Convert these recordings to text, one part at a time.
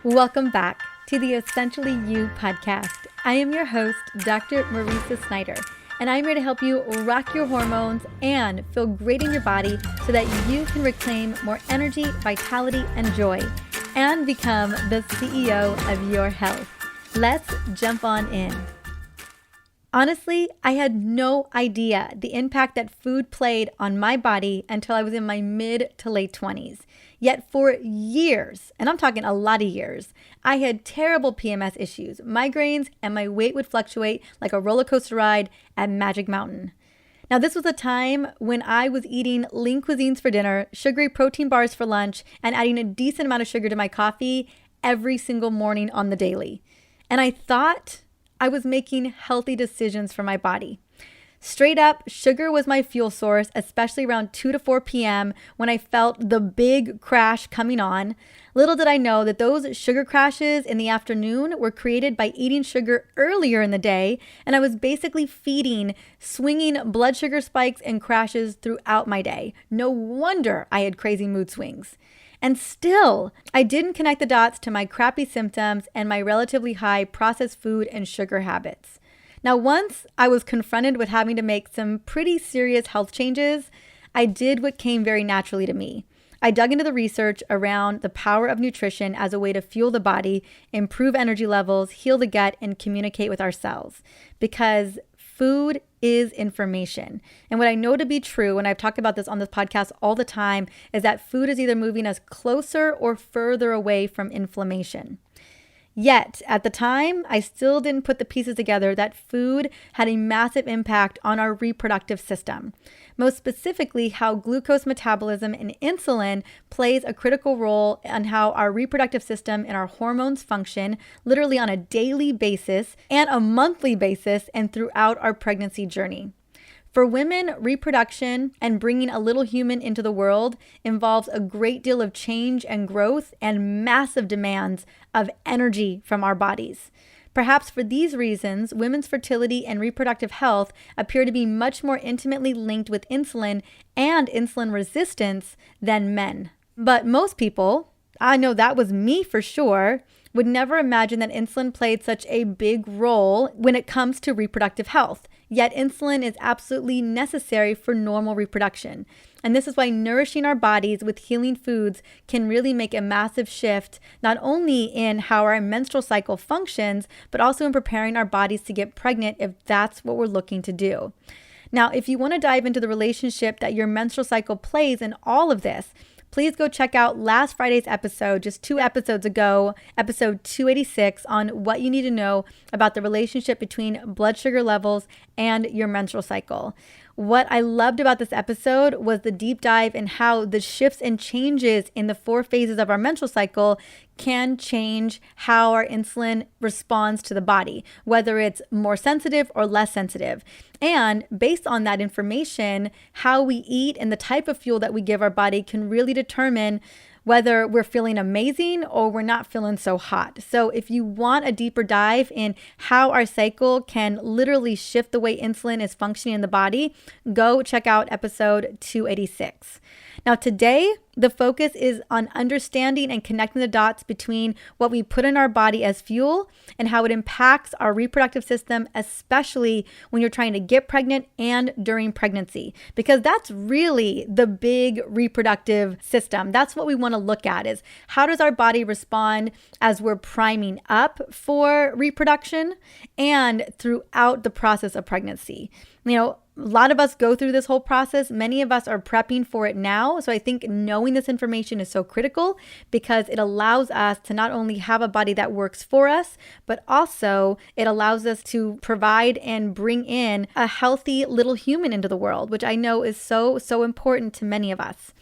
Welcome back to the Essentially You podcast. I am your host, Dr. Marisa Snyder, and I'm here to help you rock your hormones and feel great in your body so that you can reclaim more energy, vitality, and joy, and become the CEO of your health. Let's jump on in. Honestly, I had no idea the impact that food played on my body until I was in my mid to late 20s. Yet for years, and I'm talking a lot of years, I had terrible PMS issues, migraines, and my weight would fluctuate like a roller coaster ride at Magic Mountain. Now, this was a time when I was eating lean cuisines for dinner, sugary protein bars for lunch, and adding a decent amount of sugar to my coffee every single morning on the daily. And I thought I was making healthy decisions for my body. Straight up, sugar was my fuel source, especially around 2 to 4 p.m. when I felt the big crash coming on. Little did I know that those sugar crashes in the afternoon were created by eating sugar earlier in the day, and I was basically feeding swinging blood sugar spikes and crashes throughout my day. No wonder I had crazy mood swings. And still, I didn't connect the dots to my crappy symptoms and my relatively high processed food and sugar habits. Now, once I was confronted with having to make some pretty serious health changes, I did what came very naturally to me. I dug into the research around the power of nutrition as a way to fuel the body, improve energy levels, heal the gut, and communicate with our cells. Because food is information. And what I know to be true, and I've talked about this on this podcast all the time, is that food is either moving us closer or further away from inflammation. Yet, at the time, I still didn't put the pieces together that food had a massive impact on our reproductive system. Most specifically, how glucose metabolism and insulin plays a critical role in how our reproductive system and our hormones function, literally on a daily basis and a monthly basis and throughout our pregnancy journey. For women, reproduction and bringing a little human into the world involves a great deal of change and growth and massive demands of energy from our bodies. Perhaps for these reasons, women's fertility and reproductive health appear to be much more intimately linked with insulin and insulin resistance than men. But most people, I know that was me for sure, would never imagine that insulin played such a big role when it comes to reproductive health. Yet insulin is absolutely necessary for normal reproduction. And this is why nourishing our bodies with healing foods can really make a massive shift, not only in how our menstrual cycle functions, but also in preparing our bodies to get pregnant if that's what we're looking to do. Now, if you want to dive into the relationship that your menstrual cycle plays in all of this, please go check out last Friday's episode, just 2 episodes ago, episode 286, on what you need to know about the relationship between blood sugar levels and your menstrual cycle. What I loved about this episode was the deep dive in how the shifts and changes in the 4 phases of our menstrual cycle can change how our insulin responds to the body, whether it's more sensitive or less sensitive. And based on that information, how we eat and the type of fuel that we give our body can really determine whether we're feeling amazing or we're not feeling so hot. So if you want a deeper dive in how our cycle can literally shift the way insulin is functioning in the body, go check out episode 286. Now today, the focus is on understanding and connecting the dots between what we put in our body as fuel and how it impacts our reproductive system, especially when you're trying to get pregnant and during pregnancy, because that's really the big reproductive system. That's what we want to look at, is how does our body respond as we're priming up for reproduction and throughout the process of pregnancy. A lot of us go through this whole process. Many of us are prepping for it now. So I think knowing this information is so critical because it allows us to not only have a body that works for us, but also it allows us to provide and bring in a healthy little human into the world, which I know is so important to many of us.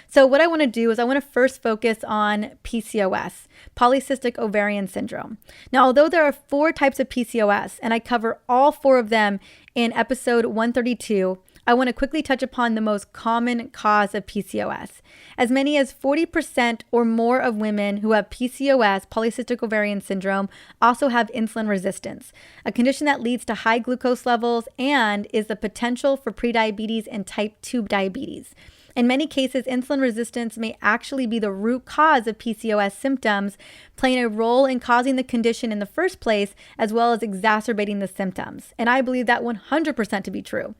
So what I want to do is I want to first focus on PCOS, polycystic ovarian syndrome. Now, although there are 4 types of PCOS, and I cover all 4 of them in episode 132, I want to quickly touch upon the most common cause of PCOS. As many as 40% or more of women who have PCOS, polycystic ovarian syndrome, also have insulin resistance, a condition that leads to high glucose levels and is the potential for prediabetes and type 2 diabetes. In many cases, insulin resistance may actually be the root cause of PCOS symptoms, playing a role in causing the condition in the first place, as well as exacerbating the symptoms. And I believe that 100% to be true.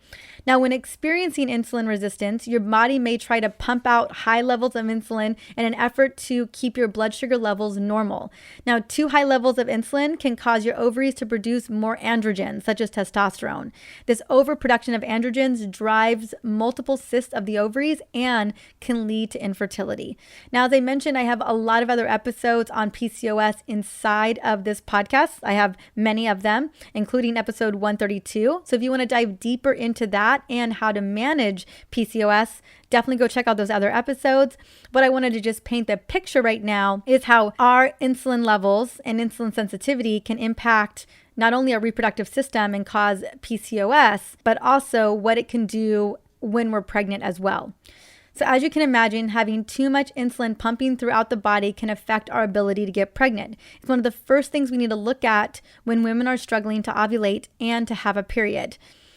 Now, when experiencing insulin resistance, your body may try to pump out high levels of insulin in an effort to keep your blood sugar levels normal. Now, too high levels of insulin can cause your ovaries to produce more androgens, such as testosterone. This overproduction of androgens drives multiple cysts of the ovaries and can lead to infertility. Now, as I mentioned, I have a lot of other episodes on PCOS inside of this podcast. I have many of them, including episode 132. So if you want to dive deeper into that and how to manage PCOS, definitely go check out those other episodes. What I wanted to just paint the picture right now is how our insulin levels and insulin sensitivity can impact not only our reproductive system and cause PCOS, but also what it can do when we're pregnant as well. So as you can imagine, having too much insulin pumping throughout the body can affect our ability to get pregnant. It's one of the first things we need to look at when women are struggling to ovulate and to have a period.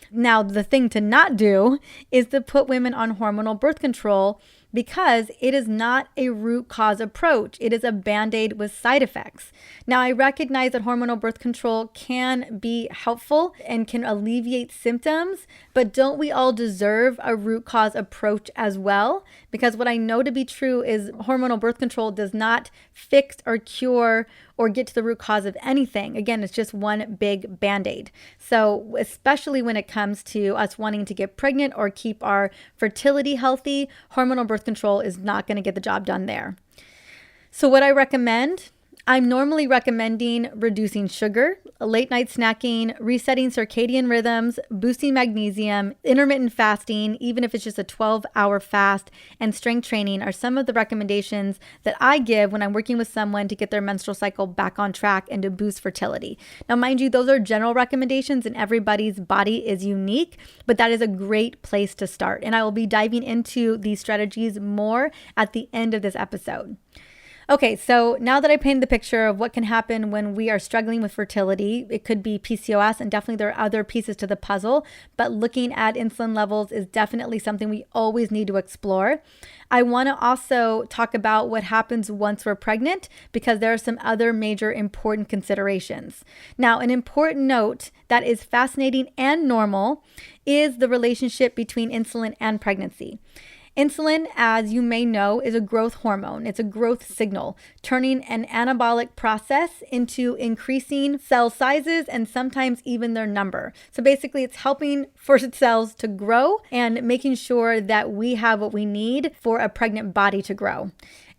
Now, the thing to not do is to put women on hormonal birth control, because it is not a root cause approach. It is a Band-Aid with side effects. Now, I recognize that hormonal birth control can be helpful and can alleviate symptoms, but don't we all deserve a root cause approach as well? Because what I know to be true is hormonal birth control does not fix or cure or get to the root cause of anything. Again, it's just one big Band-Aid. So especially when it comes to us wanting to get pregnant or keep our fertility healthy, hormonal birth control is not going to get the job done there. So what I recommend, I'm normally recommending reducing sugar, late night snacking, resetting circadian rhythms, boosting magnesium, intermittent fasting, even if it's just a 12-hour fast, and strength training are some of the recommendations that I give when I'm working with someone to get their menstrual cycle back on track and to boost fertility. Now, mind you, those are general recommendations and everybody's body is unique, but that is a great place to start. And I will be diving into these strategies more at the end of this episode. Okay, so now that I painted the picture of what can happen when we are struggling with fertility, it could be PCOS, and definitely there are other pieces to the puzzle, but looking at insulin levels is definitely something we always need to explore. I want to also talk about what happens once we're pregnant, because there are some other major important considerations. Now, an important note that is fascinating and normal is the relationship between insulin and pregnancy. Insulin, as you may know, is a growth hormone. It's a growth signal, turning an anabolic process into increasing cell sizes and sometimes even their number. So basically, it's helping for cells to grow and making sure that we have what we need for a pregnant body to grow.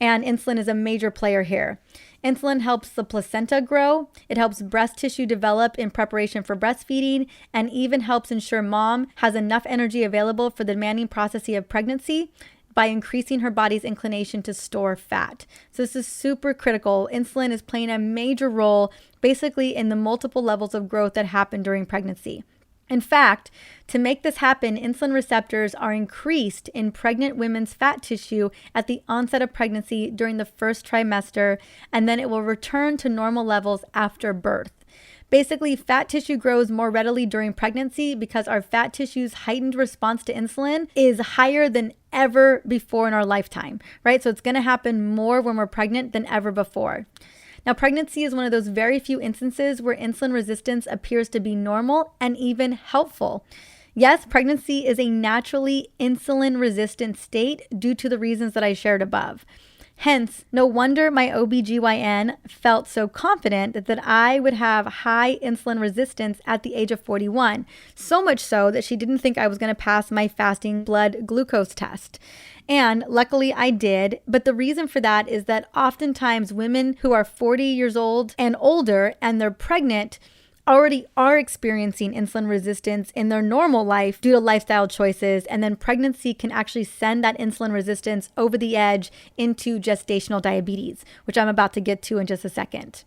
And insulin is a major player here. Insulin helps the placenta grow, it helps breast tissue develop in preparation for breastfeeding, and even helps ensure mom has enough energy available for the demanding process of pregnancy by increasing her body's inclination to store fat. So this is super critical. Insulin is playing a major role basically in the multiple levels of growth that happen during pregnancy. In fact, to make this happen, insulin receptors are increased in pregnant women's fat tissue at the onset of pregnancy during the first trimester, and then it will return to normal levels after birth. Basically, fat tissue grows more readily during pregnancy because our fat tissue's heightened response to insulin is higher than ever before in our lifetime, right? So it's going to happen more when we're pregnant than ever before. Now, pregnancy is one of those very few instances where insulin resistance appears to be normal and even helpful. Yes, pregnancy is a naturally insulin-resistant state due to the reasons that I shared above. Hence, no wonder my OBGYN felt so confident that I would have high insulin resistance at the age of 41, so much so that she didn't think I was going to pass my fasting blood glucose test. And luckily I did, but the reason for that is that oftentimes women who are 40 years old and older and they're pregnant already are experiencing insulin resistance in their normal life due to lifestyle choices, and then pregnancy can actually send that insulin resistance over the edge into gestational diabetes, which I'm about to get to in just a second.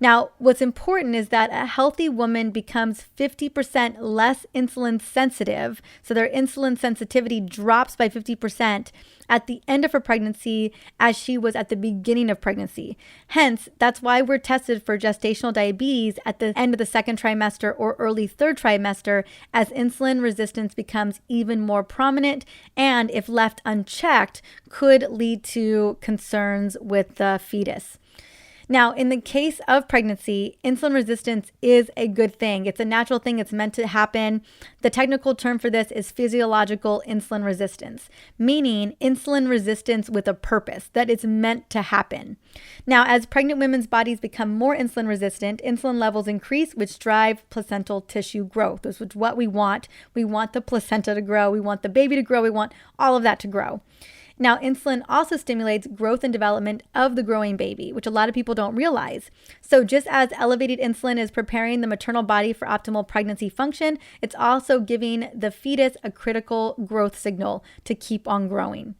Now, what's important is that a healthy woman becomes 50% less insulin sensitive, so their insulin sensitivity drops by 50% at the end of her pregnancy as she was at the beginning of pregnancy. Hence, that's why we're tested for gestational diabetes at the end of the second trimester or early third trimester, as insulin resistance becomes even more prominent and, if left unchecked, could lead to concerns with the fetus. Now, in the case of pregnancy, insulin resistance is a good thing. It's a natural thing. It's meant to happen. The technical term for this is physiological insulin resistance, meaning insulin resistance with a purpose, that it's meant to happen. Now, as pregnant women's bodies become more insulin resistant, insulin levels increase, which drive placental tissue growth. This is what we want. We want the placenta to grow. We want the baby to grow. We want all of that to grow. Now, insulin also stimulates growth and development of the growing baby, which a lot of people don't realize. So just as elevated insulin is preparing the maternal body for optimal pregnancy function, it's also giving the fetus a critical growth signal to keep on growing.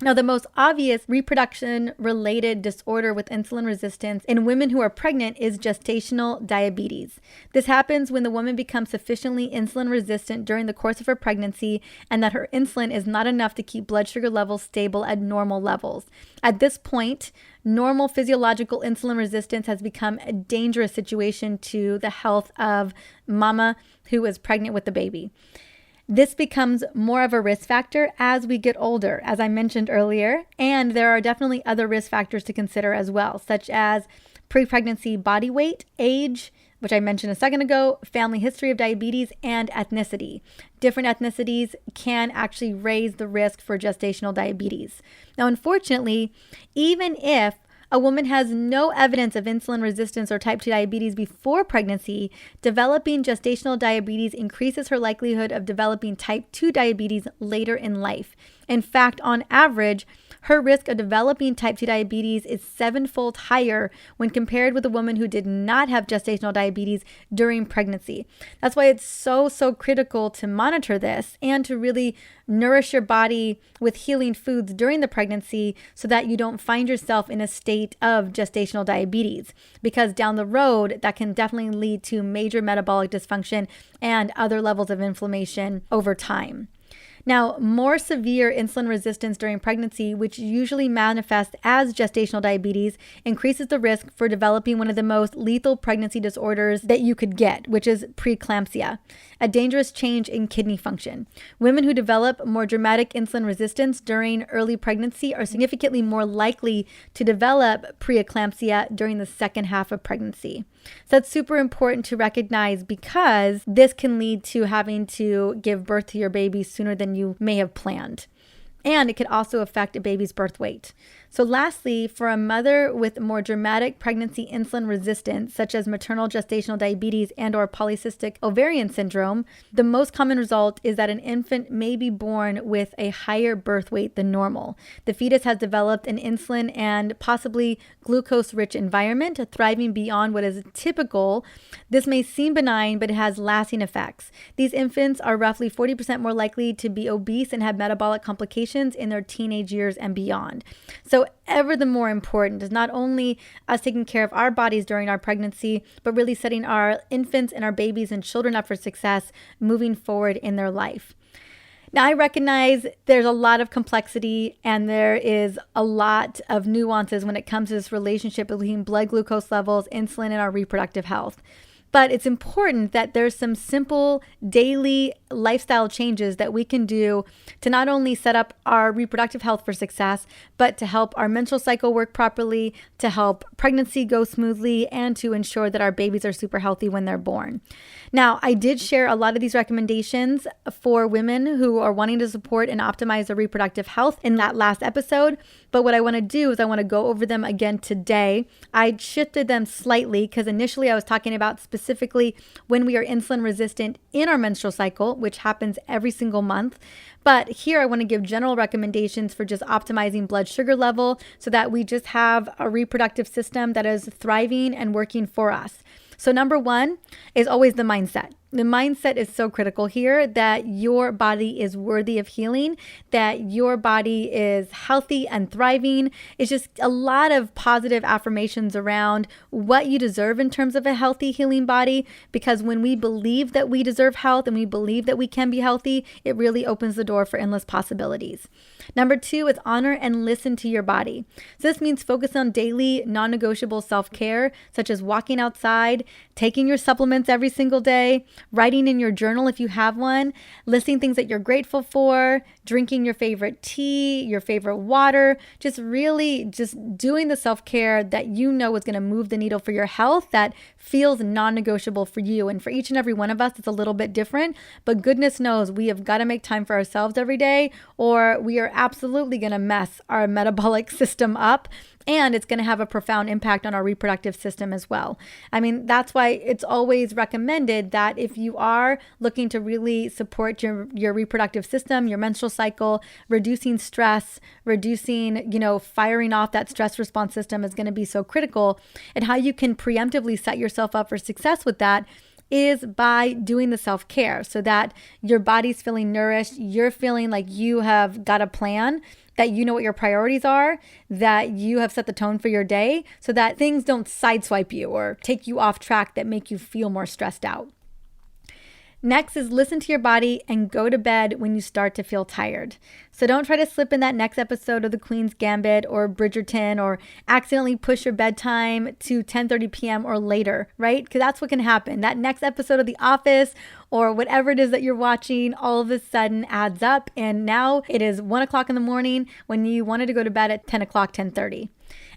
Now, the most obvious reproduction-related disorder with insulin resistance in women who are pregnant is gestational diabetes. This happens when the woman becomes sufficiently insulin resistant during the course of her pregnancy and that her insulin is not enough to keep blood sugar levels stable at normal levels. At this point, normal physiological insulin resistance has become a dangerous situation to the health of mama who is pregnant with the baby. This becomes more of a risk factor as we get older, as I mentioned earlier, and there are definitely other risk factors to consider as well, such as pre-pregnancy body weight, age, which I mentioned a second ago, family history of diabetes, and ethnicity. Different ethnicities can actually raise the risk for gestational diabetes. Now, unfortunately, even if a woman has no evidence of insulin resistance or type 2 diabetes before pregnancy, developing gestational diabetes increases her likelihood of developing type 2 diabetes later in life. In fact, on average, her risk of developing type 2 diabetes is 7-fold higher when compared with a woman who did not have gestational diabetes during pregnancy. That's why it's so critical to monitor this and to really nourish your body with healing foods during the pregnancy so that you don't find yourself in a state of gestational diabetes, because down the road, that can definitely lead to major metabolic dysfunction and other levels of inflammation over time. Now, more severe insulin resistance during pregnancy, which usually manifests as gestational diabetes, increases the risk for developing one of the most lethal pregnancy disorders that you could get, which is preeclampsia, a dangerous change in kidney function. Women who develop more dramatic insulin resistance during early pregnancy are significantly more likely to develop preeclampsia during the second half of pregnancy. So that's super important to recognize, because this can lead to having to give birth to your baby sooner than you may have planned. And it could also affect a baby's birth weight. So lastly, for a mother with more dramatic pregnancy insulin resistance, such as maternal gestational diabetes and or polycystic ovarian syndrome, the most common result is that an infant may be born with a higher birth weight than normal. The fetus has developed an insulin and possibly glucose-rich environment, thriving beyond what is typical. This may seem benign, but it has lasting effects. These infants are roughly 40% more likely to be obese and have metabolic complications in their teenage years and beyond. So ever the more important is not only us taking care of our bodies during our pregnancy, but really setting our infants and our babies and children up for success moving forward in their life. Now, I recognize there's a lot of complexity and there is a lot of nuances when it comes to this relationship between blood glucose levels, insulin, and our reproductive health. But it's important that there's some simple daily lifestyle changes that we can do to not only set up our reproductive health for success, but to help our menstrual cycle work properly, to help pregnancy go smoothly, and to ensure that our babies are super healthy when they're born. Now, I did share a lot of these recommendations for women who are wanting to support and optimize their reproductive health in that last episode. But what I want to do is I want to go over them again today. I shifted them slightly because initially I was talking about specifically when we are insulin resistant in our menstrual cycle, which happens every single month. But here I want to give general recommendations for just optimizing blood sugar level so that we just have a reproductive system that is thriving and working for us. So number one is always the mindset. The mindset is so critical here, that your body is worthy of healing, that your body is healthy and thriving. It's just a lot of positive affirmations around what you deserve in terms of a healthy, healing body, because when we believe that we deserve health and we believe that we can be healthy, it really opens the door for endless possibilities. Number 2 is honor and listen to your body. So this means focus on daily non-negotiable self-care, such as walking outside, taking your supplements every single day, writing in your journal if you have one, listing things that you're grateful for, drinking your favorite tea, your favorite water, just doing the self-care that you know is going to move the needle for your health, that feels non-negotiable for you. And for each and every one of us, it's a little bit different, but goodness knows we have got to make time for ourselves every day, or we are absolutely going to mess our metabolic system up. And it's going to have a profound impact on our reproductive system as well. I mean, that's why it's always recommended that if you are looking to really support your reproductive system, your menstrual cycle, reducing stress, firing off that stress response system is going to be so critical. And how you can preemptively set yourself up for success with that is by doing the self-care, so that your body's feeling nourished, you're feeling like you have got a plan, that you know what your priorities are, that you have set the tone for your day, so that things don't sideswipe you or take you off track that make you feel more stressed out. Next is listen to your body and go to bed when you start to feel tired. So don't try to slip in that next episode of The Queen's Gambit or Bridgerton, or accidentally push your bedtime to 10:30 p.m. or later, right? Because that's what can happen. That next episode of The Office or whatever it is that you're watching all of a sudden adds up. And now it is 1 o'clock in the morning when you wanted to go to bed at 10 o'clock, 10:30.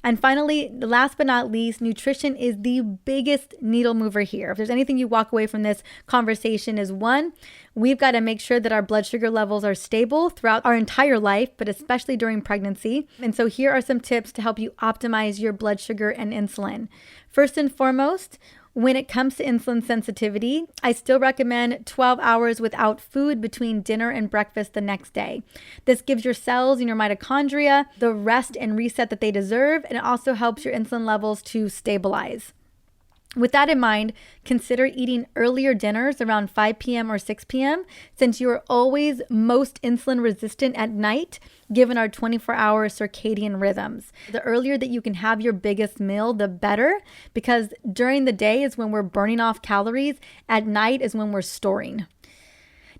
And finally, last but not least, nutrition is the biggest needle mover here. If there's anything you walk away from this conversation is, 1, we've got to make sure that our blood sugar levels are stable throughout our entire life, but especially during pregnancy. And so here are some tips to help you optimize your blood sugar and insulin. First and foremost, when it comes to insulin sensitivity, I still recommend 12 hours without food between dinner and breakfast the next day. This gives your cells and your mitochondria the rest and reset that they deserve, and it also helps your insulin levels to stabilize. With that in mind, consider eating earlier dinners around 5 p.m. or 6 p.m. since you are always most insulin resistant at night, given our 24-hour circadian rhythms. The earlier that you can have your biggest meal, the better, because during the day is when we're burning off calories. At night is when we're storing.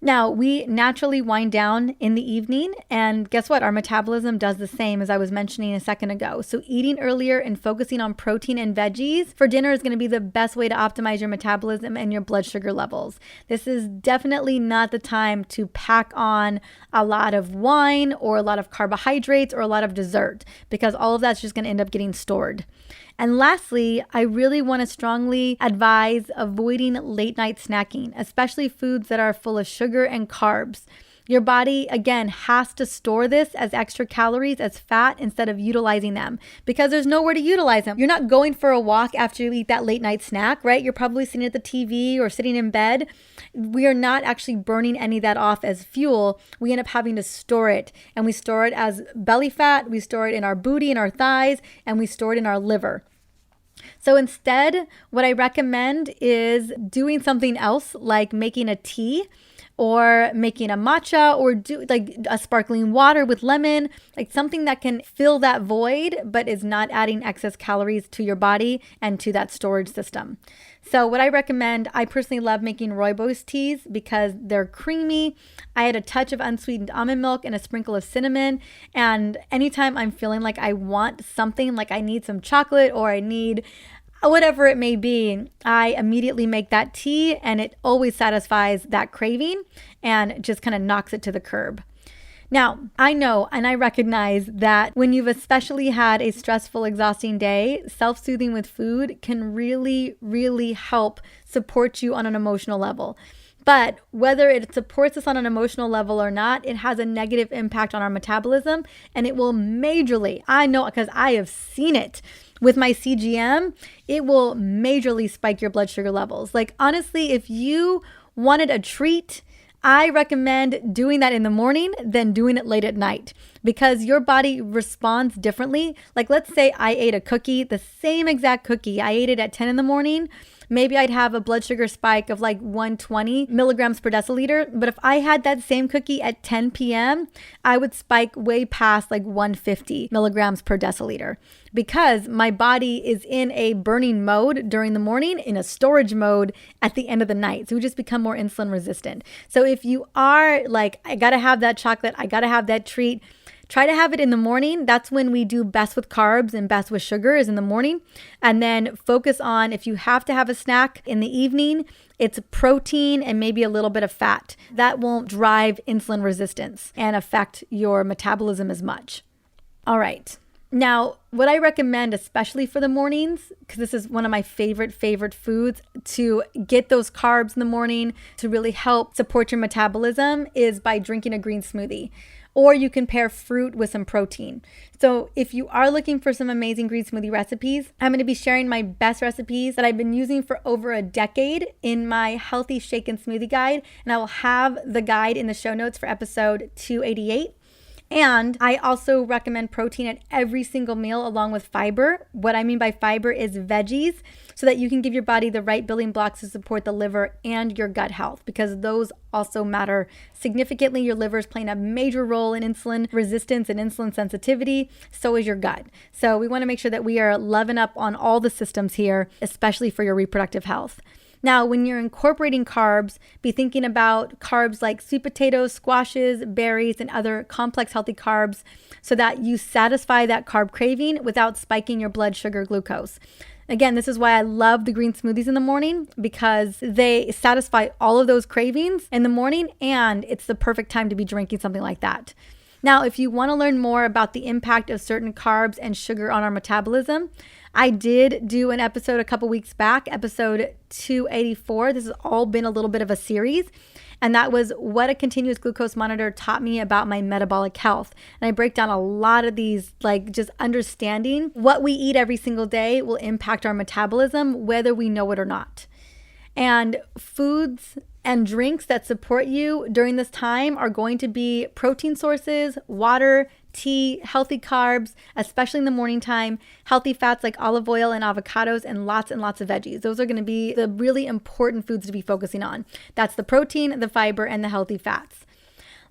Now, we naturally wind down in the evening, and guess what? Our metabolism does the same, as I was mentioning a second ago. So eating earlier and focusing on protein and veggies for dinner is going to be the best way to optimize your metabolism and your blood sugar levels. This is definitely not the time to pack on a lot of wine or a lot of carbohydrates or a lot of dessert, because all of that's just going to end up getting stored. And lastly, I really want to strongly advise avoiding late night snacking, especially foods that are full of sugar and carbs. Your body, again, has to store this as extra calories, as fat, instead of utilizing them, because there's nowhere to utilize them. You're not going for a walk after you eat that late night snack, right? You're probably sitting at the TV or sitting in bed. We are not actually burning any of that off as fuel. We end up having to store it, and we store it as belly fat. We store it in our booty and our thighs, and we store it in our liver. So instead, what I recommend is doing something else, like making a tea or making a matcha, or do like a sparkling water with lemon, like something that can fill that void, but is not adding excess calories to your body and to that storage system. So what I recommend, I personally love making rooibos teas because they're creamy. I add a touch of unsweetened almond milk and a sprinkle of cinnamon. And anytime I'm feeling like I want something, like I need some chocolate or I need whatever it may be, I immediately make that tea, and it always satisfies that craving and just kind of knocks it to the curb. Now, I know and I recognize that when you've especially had a stressful, exhausting day, self-soothing with food can really, really help support you on an emotional level. But whether it supports us on an emotional level or not, it has a negative impact on our metabolism, and it will majorly, I know because I have seen it with my CGM, it will majorly spike your blood sugar levels. Like honestly, if you wanted a treat, I recommend doing that in the morning than doing it late at night, because your body responds differently. Like let's say I ate a cookie, the same exact cookie. I ate it at 10 in the morning. maybe I'd have a blood sugar spike of like 120 milligrams per deciliter. But if I had that same cookie at 10 p.m., I would spike way past like 150 milligrams per deciliter, because my body is in a burning mode during the morning, in a storage mode at the end of the night. So we just become more insulin resistant. So if you are like, I got to have that chocolate, I got to have that treat, try to have it in the morning. That's when we do best with carbs and best with sugar, is in the morning. And then focus on, if you have to have a snack in the evening, it's protein and maybe a little bit of fat. That won't drive insulin resistance and affect your metabolism as much. All right. Now, what I recommend, especially for the mornings, because this is one of my favorite foods to get those carbs in the morning to really help support your metabolism, is by drinking a green smoothie. Or you can pair fruit with some protein. So if you are looking for some amazing green smoothie recipes, I'm going to be sharing my best recipes that I've been using for over a decade in my Healthy Shake and Smoothie Guide. And I will have the guide in the show notes for episode 288. And I also recommend protein at every single meal, along with fiber. What I mean by fiber is veggies, so that you can give your body the right building blocks to support the liver and your gut health, because those also matter significantly. Your liver is playing a major role in insulin resistance and insulin sensitivity. So is your gut. So we want to make sure that we are loving up on all the systems here, especially for your reproductive health. Now, when you're incorporating carbs, be thinking about carbs like sweet potatoes, squashes, berries, and other complex healthy carbs, so that you satisfy that carb craving without spiking your blood sugar glucose. Again, this is why I love the green smoothies in the morning, because they satisfy all of those cravings in the morning, and it's the perfect time to be drinking something like that. Now, if you want to learn more about the impact of certain carbs and sugar on our metabolism, I did do an episode a couple weeks back, episode 284. This has all been a little bit of a series. And that was what a continuous glucose monitor taught me about my metabolic health. And I break down a lot of these, like just understanding what we eat every single day will impact our metabolism, whether we know it or not. And foods and drinks that support you during this time are going to be protein sources, water, tea, healthy carbs, especially in the morning time, healthy fats like olive oil and avocados, and lots of veggies. Those are going to be the really important foods to be focusing on. That's the protein, the fiber, and the healthy fats.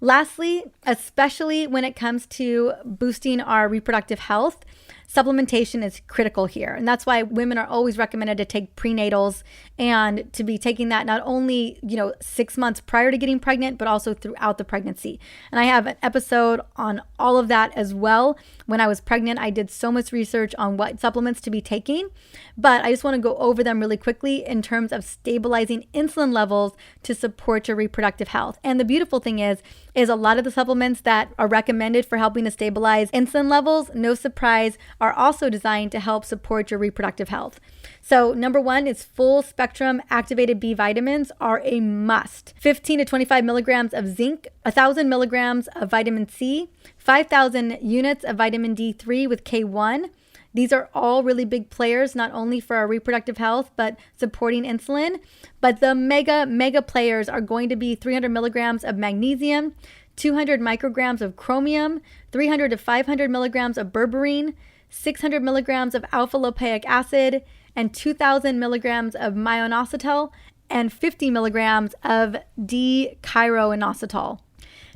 Lastly, especially when it comes to boosting our reproductive health, supplementation is critical here. And that's why women are always recommended to take prenatals, and to be taking that not only, 6 months prior to getting pregnant, but also throughout the pregnancy. And I have an episode on all of that as well. When I was pregnant, I did so much research on what supplements to be taking, but I just want to go over them really quickly in terms of stabilizing insulin levels to support your reproductive health. And the beautiful thing is a lot of the supplements that are recommended for helping to stabilize insulin levels, no surprise, are also designed to help support your reproductive health. So number one is full spectrum activated B vitamins are a must. 15 to 25 milligrams of zinc, 1,000 milligrams of vitamin C, 5,000 units of vitamin D3 with K1. These are all really big players, not only for our reproductive health, but supporting insulin. But the mega players are going to be 300 milligrams of magnesium, 200 micrograms of chromium, 300 to 500 milligrams of berberine, 600 milligrams of alpha-lipoic acid, and 2,000 milligrams of myoinositol, and 50 milligrams of D-chiroinositol.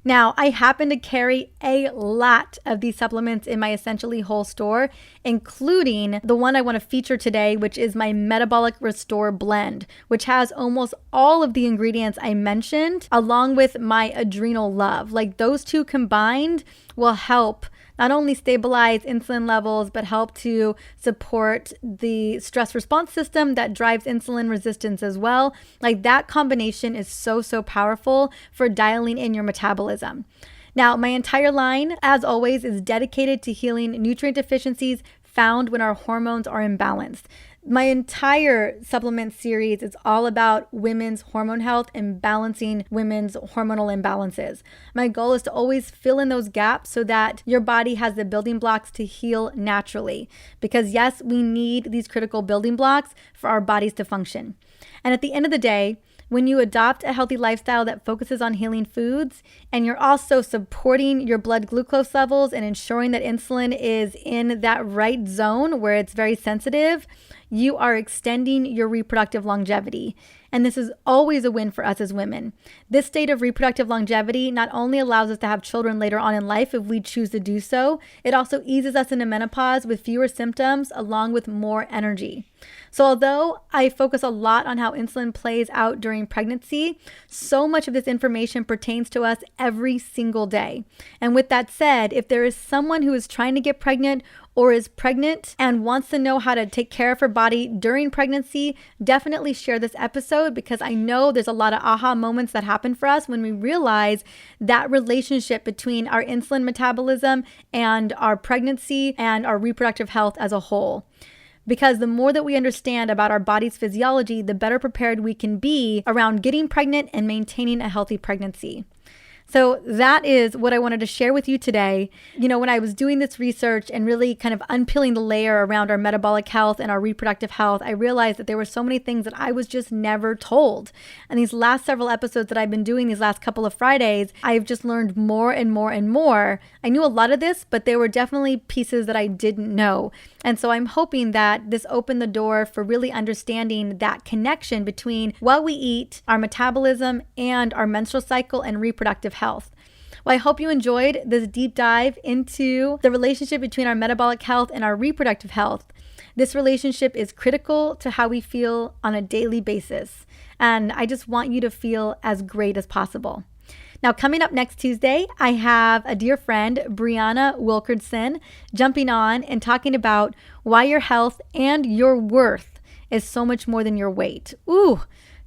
Now, I happen to carry a lot of these supplements in my Essentially Whole store, including the one I want to feature today, which is my Metabolic Restore Blend, which has almost all of the ingredients I mentioned, along with my Adrenal Love. Like, those two combined will help not only stabilize insulin levels, but help to support the stress response system that drives insulin resistance as well. Like, that combination is so powerful for dialing in your metabolism. Now, my entire line, as always, is dedicated to healing nutrient deficiencies found when our hormones are imbalanced. My entire supplement series is all about women's hormone health and balancing women's hormonal imbalances. My goal is to always fill in those gaps so that your body has the building blocks to heal naturally. Because yes, we need these critical building blocks for our bodies to function. And at the end of the day, When you adopt a healthy lifestyle that focuses on healing foods, and you're also supporting your blood glucose levels and ensuring that insulin is in that right zone where it's very sensitive, you are extending your reproductive longevity. And this is always a win for us as women. This state of reproductive longevity not only allows us to have children later on in life if we choose to do so, it also eases us into menopause with fewer symptoms along with more energy. So although I focus a lot on how insulin plays out during pregnancy, so much of this information pertains to us every single day. And with that said, if there is someone who is trying to get pregnant or is pregnant and wants to know how to take care of her body during pregnancy, definitely share this episode, because I know there's a lot of aha moments that happen for us when we realize that relationship between our insulin metabolism and our pregnancy and our reproductive health as a whole. Because the more that we understand about our body's physiology, the better prepared we can be around getting pregnant and maintaining a healthy pregnancy. So that is what I wanted to share with you today. You know, when I was doing this research and really kind of unpeeling the layer around our metabolic health and our reproductive health, I realized that there were so many things that I was just never told. And these last several episodes that I've been doing these last couple of Fridays, I've just learned more and more and more. I knew a lot of this, but there were definitely pieces that I didn't know. And so I'm hoping that this opened the door for really understanding that connection between what we eat, our metabolism, and our menstrual cycle and reproductive health. Well, I hope you enjoyed this deep dive into the relationship between our metabolic health and our reproductive health. This relationship is critical to how we feel on a daily basis. And I just want you to feel as great as possible. Now, coming up next Tuesday, I have a dear friend, Brianna Wilkerson, jumping on and talking about why your health and your worth is so much more than your weight. Ooh,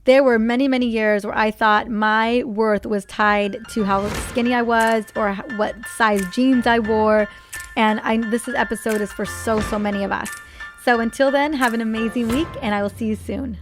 there were many, many years where I thought my worth was tied to how skinny I was or what size jeans I wore. And this episode is for so many of us. So until then, have an amazing week, and I will see you soon.